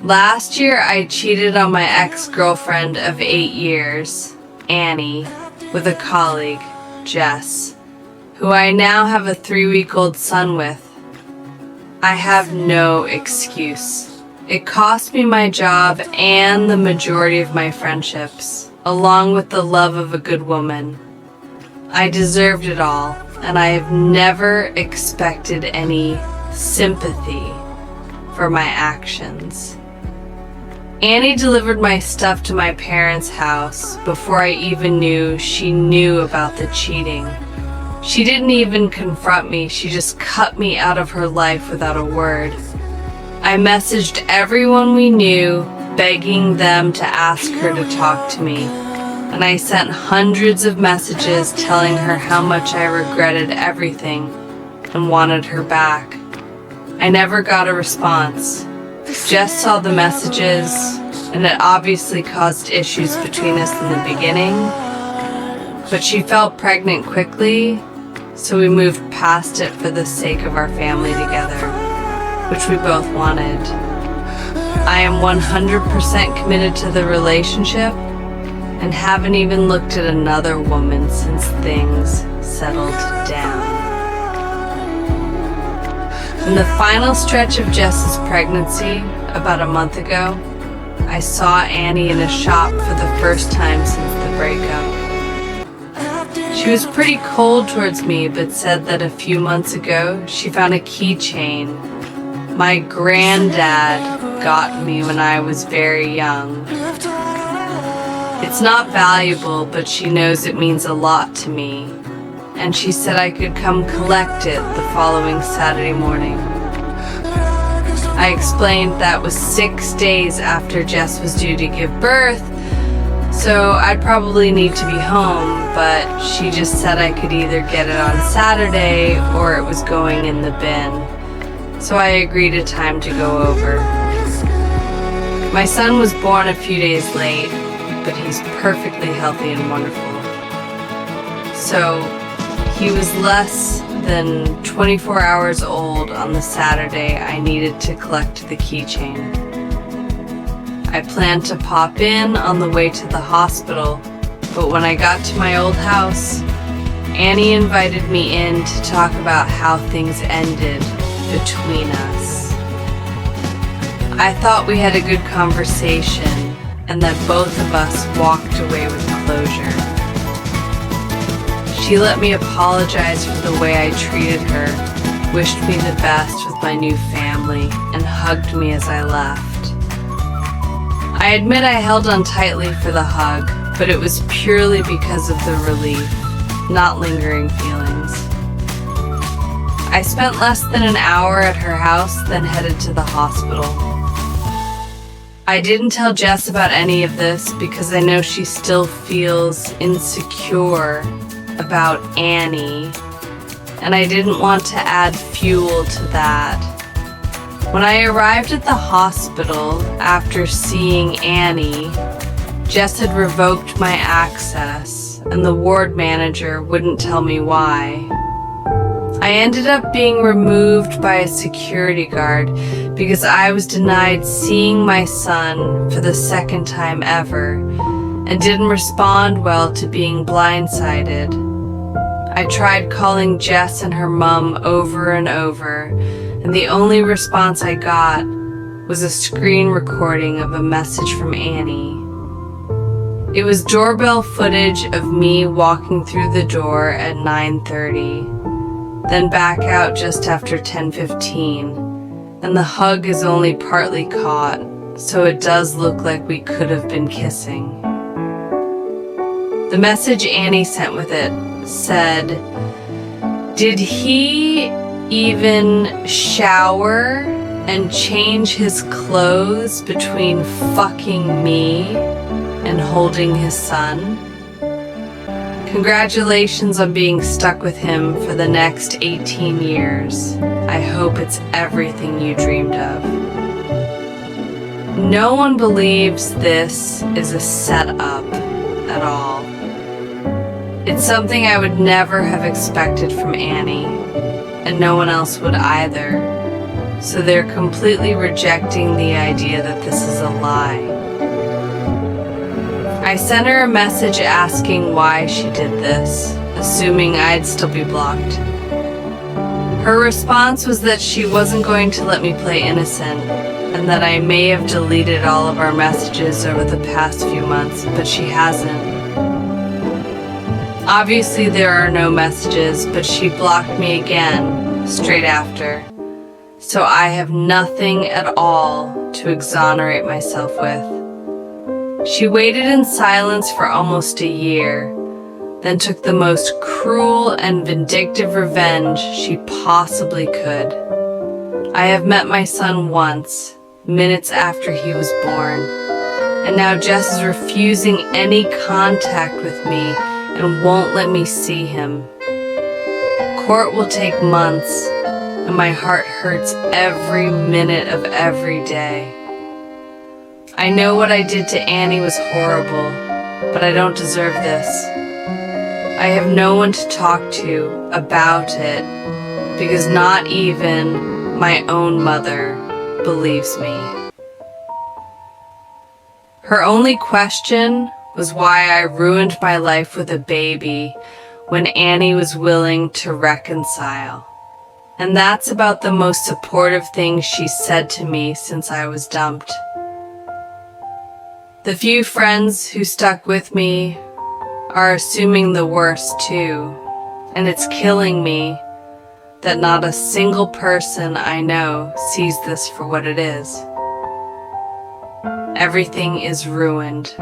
Last year, I cheated on my ex-girlfriend of 8 years, Annie, with a colleague, Jess, who I now have a 3-week-old son with. I have no excuse. It cost me my job and the majority of my friendships, along with the love of a good woman. I deserved it all, and I have never expected any sympathy for my actions. Annie delivered my stuff to my parents' house before I even knew she knew about the cheating. She didn't even confront me, she just cut me out of her life without a word. I messaged everyone we knew, begging them to ask her to talk to me, and I sent hundreds of messages telling her how much I regretted everything and wanted her back. I never got a response. Jess saw the messages, and it obviously caused issues between us in the beginning, but she felt pregnant quickly, so we moved past it for the sake of our family together, which we both wanted. I am 100% committed to the relationship and haven't even looked at another woman since things settled down. In the final stretch of Jess's pregnancy, about a month ago, I saw Annie in a shop for the first time since the breakup. She was pretty cold towards me, but said that a few months ago she found a keychain my granddad got me when I was very young. It's not valuable, but she knows it means a lot to me, and she said I could come collect it the following Saturday morning. I explained that was 6 days after Jess was due to give birth, so I'd probably need to be home, but she just said I could either get it on Saturday or it was going in the bin, so I agreed a time to go over. My son was born a few days late, but he's perfectly healthy and wonderful. So he was less than 24 hours old on the Saturday I needed to collect the keychain. I planned to pop in on the way to the hospital, but when I got to my old house, Annie invited me in to talk about how things ended between us. I thought we had a good conversation and that both of us walked away with closure. She let me apologize for the way I treated her, wished me the best with my new family, and hugged me as I left. I admit I held on tightly for the hug, but it was purely because of the relief, not lingering feelings. I spent less than an hour at her house, then headed to the hospital. I didn't tell Jess about any of this because I know she still feels insecure about Annie, and I didn't want to add fuel to that. When I arrived at the hospital after seeing Annie, Jess had revoked my access, and the ward manager wouldn't tell me why. I ended up being removed by a security guard because I was denied seeing my son for the second time ever and didn't respond well to being blindsided. I tried calling Jess and her mom over and over, and the only response I got was a screen recording of a message from Annie. It was doorbell footage of me walking through the door at 9:30. Then back out just after 10:15, and the hug is only partly caught, so it does look like we could have been kissing. The message Annie sent with it said, "Did he even shower and change his clothes between fucking me and holding his son? Congratulations on being stuck with him for the next 18 years. I hope it's everything you dreamed of." No one believes this is a setup at all. It's something I would never have expected from Annie, and no one else would either. so they're completely rejecting the idea that this is a lie. I sent her a message asking why she did this, assuming I'd still be blocked. Her response was that she wasn't going to let me play innocent, and that I may have deleted all of our messages over the past few months, but she hasn't. Obviously there are no messages, but she blocked me again, straight after. So I have nothing at all to exonerate myself with. She waited in silence for almost a year, then took the most cruel and vindictive revenge she possibly could. I have met my son once, minutes after he was born, and now Jess is refusing any contact with me and won't let me see him. Court will take months, and my heart hurts every minute of every day. I know what I did to Annie was horrible, but I don't deserve this. I have no one to talk to about it because not even my own mother believes me. Her only question was why I ruined my life with a baby when Annie was willing to reconcile. And that's about the most supportive thing she said to me since I was dumped. The few friends who stuck with me are assuming the worst too, and it's killing me that not a single person I know sees this for what it is. Everything is ruined.